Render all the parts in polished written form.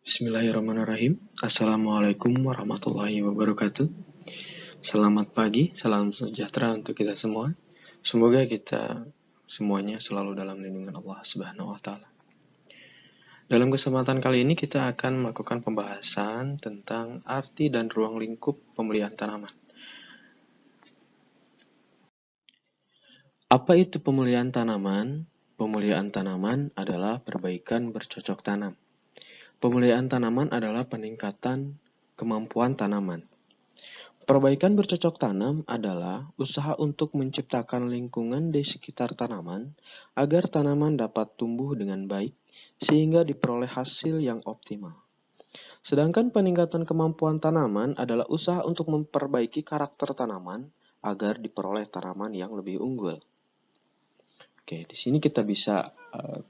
Bismillahirrahmanirrahim. Assalamualaikum warahmatullahi wabarakatuh. Selamat pagi, salam sejahtera untuk kita semua. Semoga kita semuanya selalu dalam lindungan Allah Subhanahu wa taala. Dalam kesempatan kali ini kita akan melakukan pembahasan tentang arti dan ruang lingkup pemeliharaan tanaman. Apa itu pemeliharaan tanaman? Pemeliharaan tanaman adalah perbaikan bercocok tanam. Pemeliharaan tanaman adalah peningkatan kemampuan tanaman. Perbaikan bercocok tanam adalah usaha untuk menciptakan lingkungan di sekitar tanaman agar tanaman dapat tumbuh dengan baik sehingga diperoleh hasil yang optimal. Sedangkan peningkatan kemampuan tanaman adalah usaha untuk memperbaiki karakter tanaman agar diperoleh tanaman yang lebih unggul. Oke, di sini kita bisa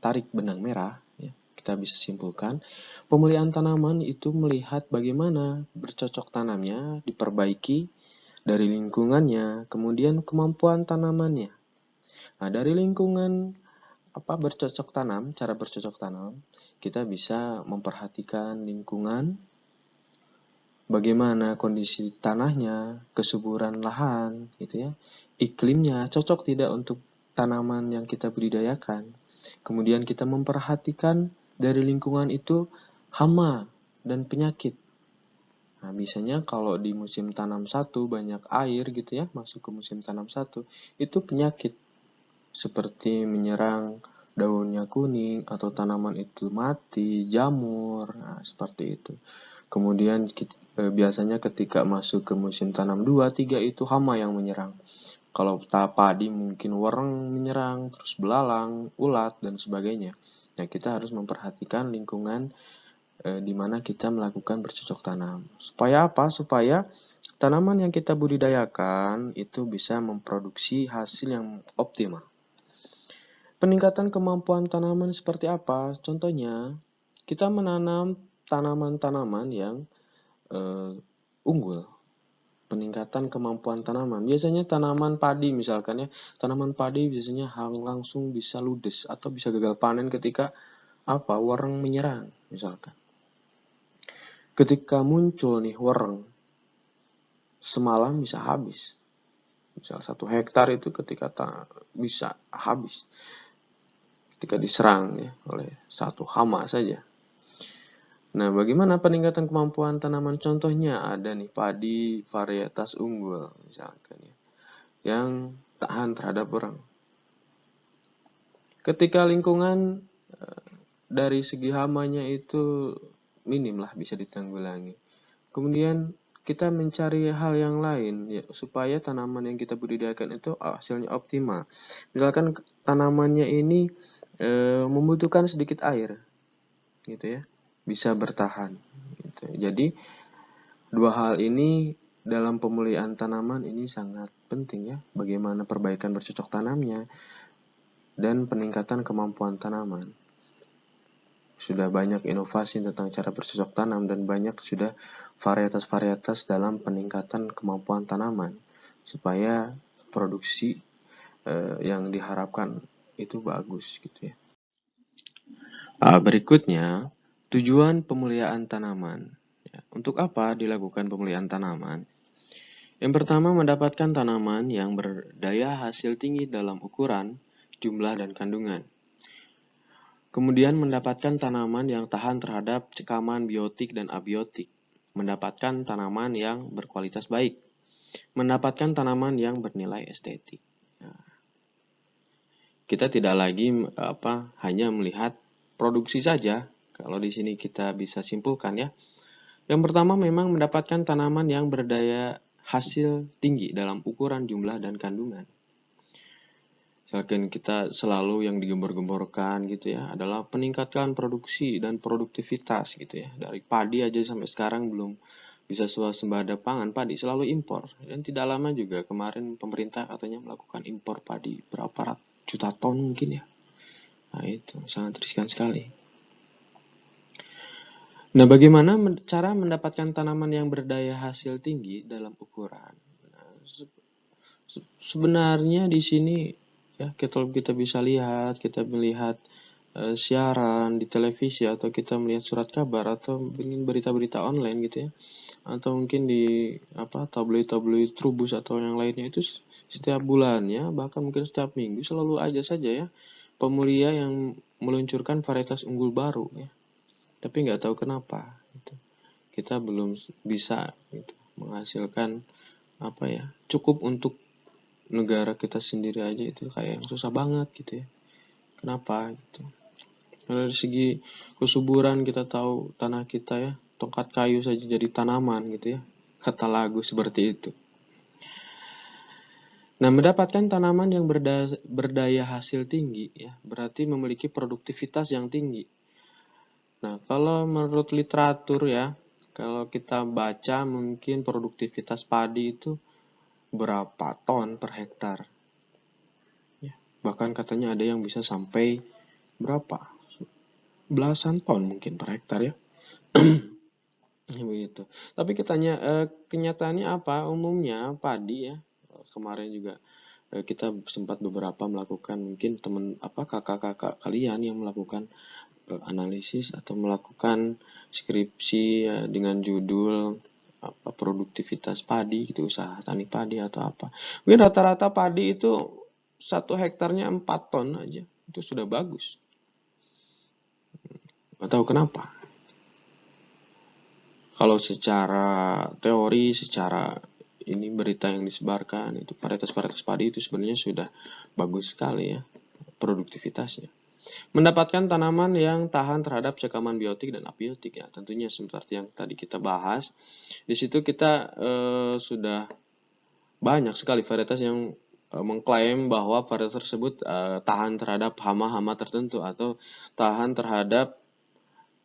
tarik benang merah, ya. Kita bisa simpulkan, pemeliharaan tanaman itu melihat bagaimana bercocok tanamnya diperbaiki dari lingkungannya, kemudian kemampuan tanamannya. Nah, dari lingkungan bercocok tanam, cara bercocok tanam, kita bisa memperhatikan lingkungan, bagaimana kondisi tanahnya, kesuburan lahan, gitu ya, iklimnya cocok tidak untuk tanaman yang kita budidayakan. Kemudian kita memperhatikan dari lingkungan itu hama dan penyakit. Nah, biasanya kalau di musim tanam satu banyak air gitu ya, masuk ke musim tanam satu, itu penyakit seperti menyerang daunnya kuning atau tanaman itu mati, jamur, nah, seperti itu. Kemudian biasanya ketika masuk ke musim tanam 2, 3 itu hama yang menyerang. Kalau padi mungkin wereng menyerang, terus belalang, ulat, dan sebagainya. Nah, kita harus memperhatikan lingkungan di mana kita melakukan bercocok tanam. Supaya apa? Supaya tanaman yang kita budidayakan itu bisa memproduksi hasil yang optimal. Peningkatan kemampuan tanaman seperti apa? Contohnya, kita menanam tanaman-tanaman yang unggul. Peningkatan kemampuan tanaman. Biasanya tanaman padi misalkan ya, tanaman padi biasanya langsung bisa ludes atau bisa gagal panen ketika wereng menyerang misalkan. Ketika muncul nih wereng, semalam bisa habis. Misal 1 hektar itu ketika bisa habis ketika diserang ya oleh satu hama saja. Nah, bagaimana peningkatan kemampuan tanaman? Contohnya ada nih padi varietas unggul misalkan ya, yang tahan terhadap wereng. Ketika lingkungan dari segi hamanya itu minim lah, bisa ditanggulangi. Kemudian kita mencari hal yang lain ya, supaya tanaman yang kita budidayakan itu hasilnya optimal. Misalkan tanamannya ini membutuhkan sedikit air, gitu ya, bisa bertahan. Gitu. Jadi 2 hal ini dalam pemeliharaan tanaman ini sangat penting ya, bagaimana perbaikan bercocok tanamnya dan peningkatan kemampuan tanaman. Sudah banyak inovasi tentang cara bercocok tanam dan banyak sudah varietas-varietas dalam peningkatan kemampuan tanaman supaya produksi yang diharapkan itu bagus gitu ya. Berikutnya, tujuan pemeliharaan tanaman. Ya, untuk apa dilakukan pemeliharaan tanaman? Yang pertama, mendapatkan tanaman yang berdaya hasil tinggi dalam ukuran, jumlah, dan kandungan. Kemudian mendapatkan tanaman yang tahan terhadap cekaman biotik dan abiotik. Mendapatkan tanaman yang berkualitas baik. Mendapatkan tanaman yang bernilai estetik. Nah, kita tidak lagi hanya melihat produksi saja. Kalau di sini kita bisa simpulkan ya. Yang pertama memang mendapatkan tanaman yang berdaya hasil tinggi dalam ukuran, jumlah, dan kandungan. Misalkan kita selalu yang digembor-gemborkan gitu ya adalah peningkatan produksi dan produktivitas gitu ya. Dari padi aja sampai sekarang belum bisa swasembada pangan, padi selalu impor. Dan tidak lama juga kemarin pemerintah katanya melakukan impor padi berapa juta ton mungkin ya. Nah, itu sangat riskan sekali. Nah, bagaimana cara mendapatkan tanaman yang berdaya hasil tinggi dalam ukuran? Nah, sebenarnya di sini ya kita bisa lihat, kita melihat siaran di televisi, atau kita melihat surat kabar, atau ingin berita-berita online gitu ya, atau mungkin di tabloid-tabloid Trubus atau yang lainnya, itu setiap bulannya, bahkan mungkin setiap minggu selalu aja saja ya pemulia yang meluncurkan varietas unggul baru ya. Tapi nggak tahu kenapa gitu. Kita belum bisa gitu, menghasilkan cukup untuk negara kita sendiri aja, itu kayak yang susah banget gitu ya. Kenapa gitu? Dari segi kesuburan kita tahu tanah kita ya, tongkat kayu saja jadi tanaman gitu ya. Kata lagu seperti itu. Nah, mendapatkan tanaman yang berdaya hasil tinggi ya, berarti memiliki produktivitas yang tinggi. Nah, kalau menurut literatur ya, kalau kita baca mungkin produktivitas padi itu berapa ton per hektar. Ya, bahkan katanya ada yang bisa sampai berapa? Belasan ton mungkin per hektar ya. Begitu. Tapi kenyataannya apa? Umumnya padi ya. Kemarin juga kita sempat beberapa melakukan, mungkin kakak-kakak kalian yang melakukan analisis atau melakukan skripsi ya, dengan judul produktivitas padi gitu, usaha tani padi atau apa. Mungkin rata-rata padi itu 1 hektarnya 4 ton aja. Itu sudah bagus. Nggak tahu kenapa. Kalau secara teori, secara ini berita yang disebarkan, itu varietas-varietas padi itu sebenarnya sudah bagus sekali ya produktivitasnya. Mendapatkan tanaman yang tahan terhadap sekaman biotik dan abiotik ya, tentunya seperti yang tadi kita bahas. Di situ kita sudah banyak sekali varietas yang mengklaim bahwa varietas tersebut tahan terhadap hama-hama tertentu atau tahan terhadap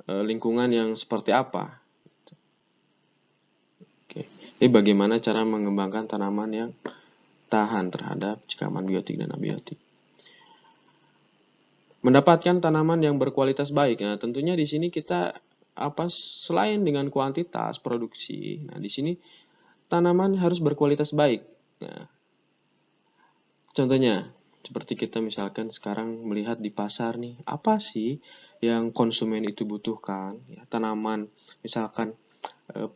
lingkungan yang seperti apa. Oke. Jadi bagaimana cara mengembangkan tanaman yang tahan terhadap sekaman biotik dan abiotik. Mendapatkan tanaman yang berkualitas baik. Nah, tentunya di sini kita selain dengan kuantitas produksi. Nah, di sini tanaman harus berkualitas baik. Nah, contohnya seperti kita misalkan sekarang melihat di pasar nih, apa sih yang konsumen itu butuhkan? Ya, tanaman misalkan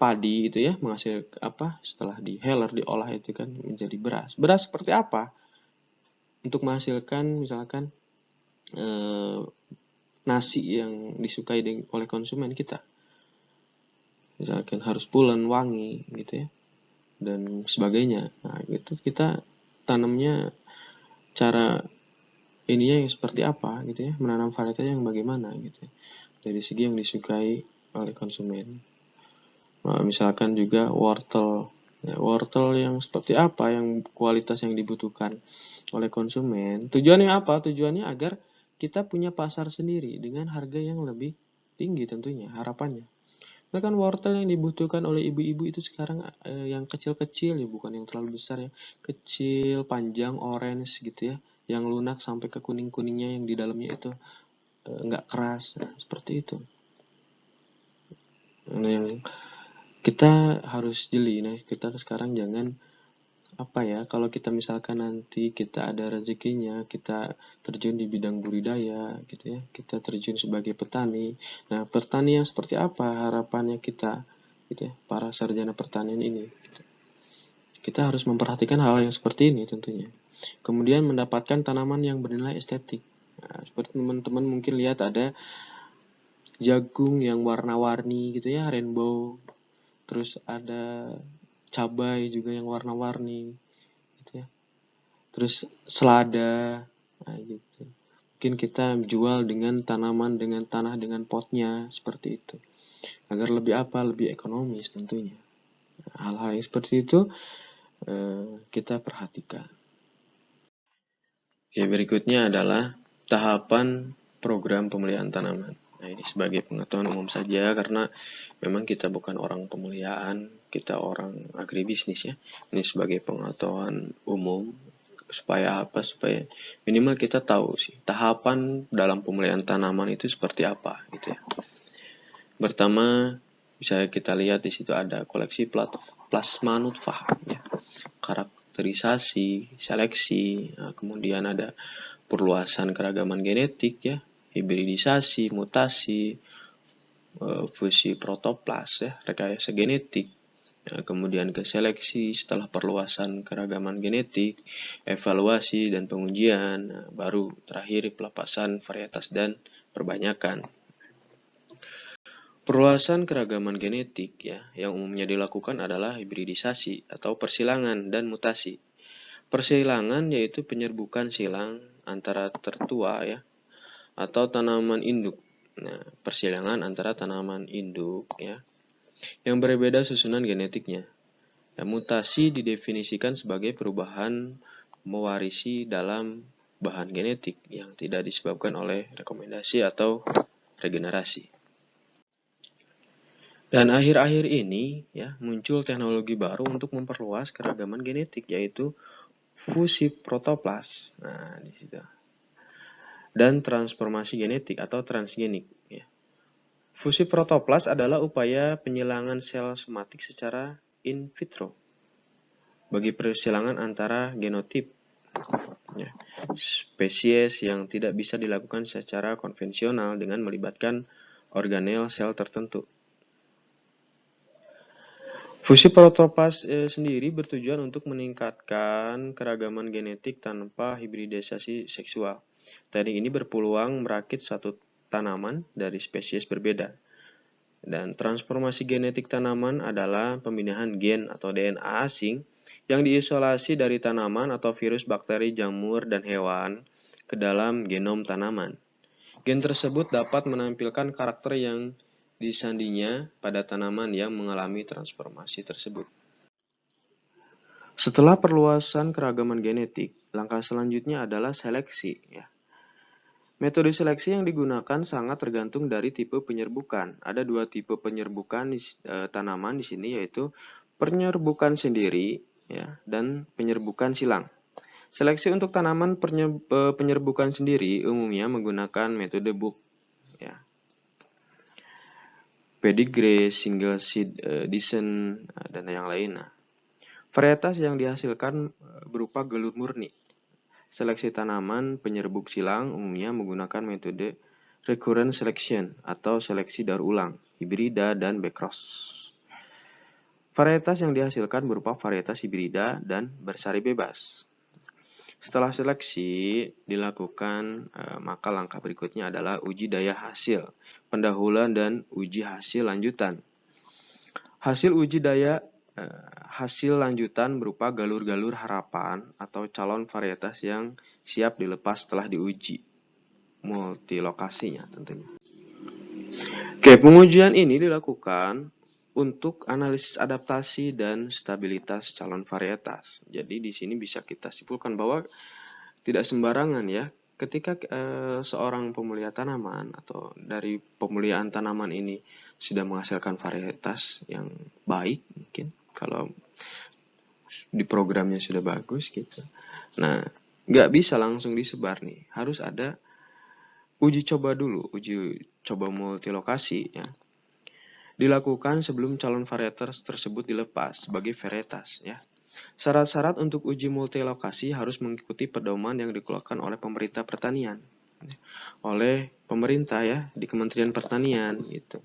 padi itu ya menghasilkan setelah diheler, diolah itu kan menjadi beras. Beras seperti apa? Untuk menghasilkan misalkan nasi yang disukai oleh konsumen kita. Misalkan harus pulen, wangi gitu ya. Dan sebagainya. Nah, itu kita tanamnya cara ininya yang seperti apa gitu ya. Menanam varietas yang bagaimana gitu ya. Dari segi yang disukai oleh konsumen. Nah, misalkan juga wortel. Ya, wortel yang seperti apa, yang kualitas yang dibutuhkan oleh konsumen. Tujuannya apa? Tujuannya agar kita punya pasar sendiri dengan harga yang lebih tinggi tentunya, harapannya. Bahkan wortel yang dibutuhkan oleh ibu-ibu itu sekarang yang kecil-kecil ya, bukan yang terlalu besar ya. Kecil, panjang, orange gitu ya. Yang lunak sampai ke kuning-kuningnya yang di dalamnya itu nggak keras. Nah, seperti itu. Nah, yang kita harus jeli. Nah, kita sekarang jangan kalau kita misalkan nanti kita ada rezekinya, kita terjun di bidang budidaya gitu ya, kita terjun sebagai petani. Nah, pertanian seperti apa harapannya kita gitu ya, para sarjana pertanian ini gitu. Kita harus memperhatikan hal yang seperti ini tentunya. Kemudian mendapatkan tanaman yang bernilai estetik. Nah, seperti teman-teman mungkin lihat ada jagung yang warna-warni gitu ya, rainbow. Terus ada cabai juga yang warna-warni gitu ya. Terus selada, nah gitu. Mungkin kita jual dengan tanaman, dengan tanah, dengan potnya seperti itu. Agar lebih ekonomis tentunya. Hal-hal yang seperti itu kita perhatikan. Oke, berikutnya adalah tahapan program pemeliharaan tanaman. Nah, ini sebagai pengetahuan umum saja karena memang kita bukan orang pemeliharaan, kita orang agribisnis ya. Ini sebagai pengetahuan umum supaya minimal kita tahu sih tahapan dalam pemeliharaan tanaman itu seperti apa gitu ya. Pertama bisa kita lihat di situ ada koleksi plasma nutfah ya, karakterisasi, seleksi, nah, kemudian ada perluasan keragaman genetik ya, hibridisasi, mutasi, fusi protoplas, ya, rekayasa genetik, kemudian ke seleksi setelah perluasan keragaman genetik, evaluasi dan pengujian, baru terakhir pelepasan varietas dan perbanyakan. Perluasan keragaman genetik ya, yang umumnya dilakukan adalah hibridisasi atau persilangan dan mutasi. Persilangan yaitu penyerbukan silang antara tertua ya atau tanaman induk. Nah, persilangan antara tanaman induk ya yang berbeda susunan genetiknya. Ya, mutasi didefinisikan sebagai perubahan mewarisi dalam bahan genetik yang tidak disebabkan oleh rekomendasi atau regenerasi. Dan akhir-akhir ini ya muncul teknologi baru untuk memperluas keragaman genetik yaitu fusi protoplas. Nah, di situ. Dan transformasi genetik atau transgenik ya. Fusi protoplas adalah upaya penyilangan sel somatik secara in vitro bagi persilangan antara genotip ya, spesies yang tidak bisa dilakukan secara konvensional dengan melibatkan organel sel tertentu. Fusi protoplas sendiri bertujuan untuk meningkatkan keragaman genetik tanpa hibridisasi seksual. Teknik ini berpeluang merakit satu tanaman dari spesies berbeda. Dan transformasi genetik tanaman adalah pemindahan gen atau DNA asing yang diisolasi dari tanaman atau virus, bakteri, jamur, dan hewan ke dalam genom tanaman. Gen tersebut dapat menampilkan karakter yang disandinya pada tanaman yang mengalami transformasi tersebut. Setelah perluasan keragaman genetik, langkah selanjutnya adalah seleksi. Ya. Metode seleksi yang digunakan sangat tergantung dari tipe penyerbukan. Ada dua tipe penyerbukan tanaman di sini, yaitu penyerbukan sendiri ya, dan penyerbukan silang. Seleksi untuk tanaman penyerbukan sendiri umumnya menggunakan metode Book. Ya. Pedigree, single seed descent, dan yang lain. Varietas yang dihasilkan berupa gelur murni. Seleksi tanaman penyerbuk silang umumnya menggunakan metode recurrent selection atau seleksi daur ulang, hibrida, dan backcross. Varietas yang dihasilkan berupa varietas hibrida dan bersari bebas. Setelah seleksi dilakukan, maka langkah berikutnya adalah uji daya hasil, pendahuluan, dan uji hasil lanjutan. Hasil uji daya hasil lanjutan berupa galur-galur harapan atau calon varietas yang siap dilepas setelah diuji multilokasinya tentunya. Oke, pengujian ini dilakukan untuk analisis adaptasi dan stabilitas calon varietas. Jadi di sini bisa kita simpulkan bahwa tidak sembarangan ya, ketika seorang pemulia tanaman atau dari pemuliaan tanaman ini sudah menghasilkan varietas yang baik, mungkin kalau di programnya sudah bagus gitu. Nah, nggak bisa langsung disebar nih, harus ada uji coba dulu, uji coba multilokasi ya. Dilakukan sebelum calon varietas tersebut dilepas sebagai varietas ya. Syarat-syarat untuk uji multilokasi harus mengikuti pedoman yang dikeluarkan oleh pemerintah pertanian. Oleh pemerintah ya, di Kementerian Pertanian gitu.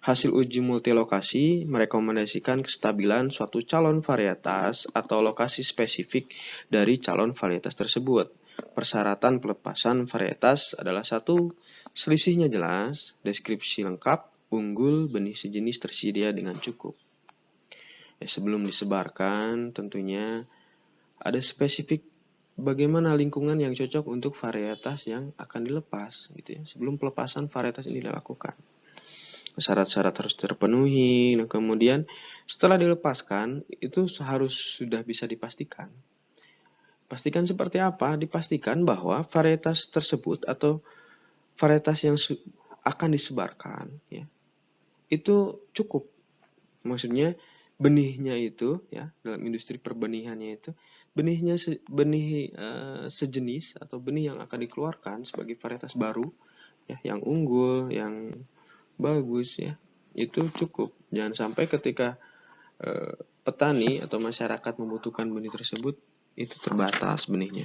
Hasil uji multilokasi merekomendasikan kestabilan suatu calon varietas atau lokasi spesifik dari calon varietas tersebut. Persyaratan pelepasan varietas adalah satu, selisihnya jelas, deskripsi lengkap, unggul, benih sejenis tersedia dengan cukup. Ya, sebelum disebarkan tentunya ada spesifik bagaimana lingkungan yang cocok untuk varietas yang akan dilepas gitu ya. Sebelum pelepasan varietas ini dilakukan. Syarat-syarat harus terpenuhi. Nah, kemudian setelah dilepaskan itu harus sudah bisa dipastikan. Pastikan seperti apa? Dipastikan bahwa varietas tersebut atau varietas yang akan disebarkan ya, itu cukup. Maksudnya benihnya itu ya, dalam industri perbenihannya itu benihnya benih sejenis atau benih yang akan dikeluarkan sebagai varietas baru ya, yang unggul, yang bagus ya, itu cukup. Jangan sampai ketika petani atau masyarakat membutuhkan benih tersebut itu terbatas benihnya.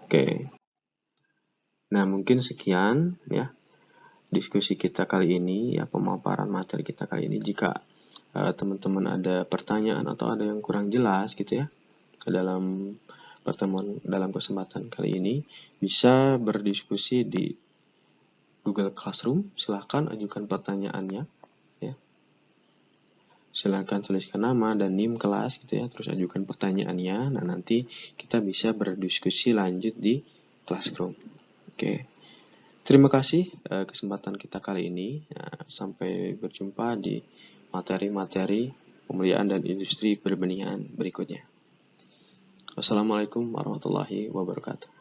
Oke. Nah, mungkin sekian ya diskusi kita kali ini, ya pemaparan materi kita kali ini. Jika teman-teman ada pertanyaan atau ada yang kurang jelas gitu ya dalam dalam kesempatan kali ini, bisa berdiskusi di Google Classroom. Silahkan ajukan pertanyaannya ya. Silahkan tuliskan nama dan NIM kelas gitu ya, terus ajukan pertanyaannya. Nah, nanti kita bisa berdiskusi lanjut di Classroom. Oke. Terima kasih kesempatan kita kali ini. Sampai berjumpa di materi-materi pemeliharaan dan industri perbenihan berikutnya. Wassalamualaikum warahmatullahi wabarakatuh.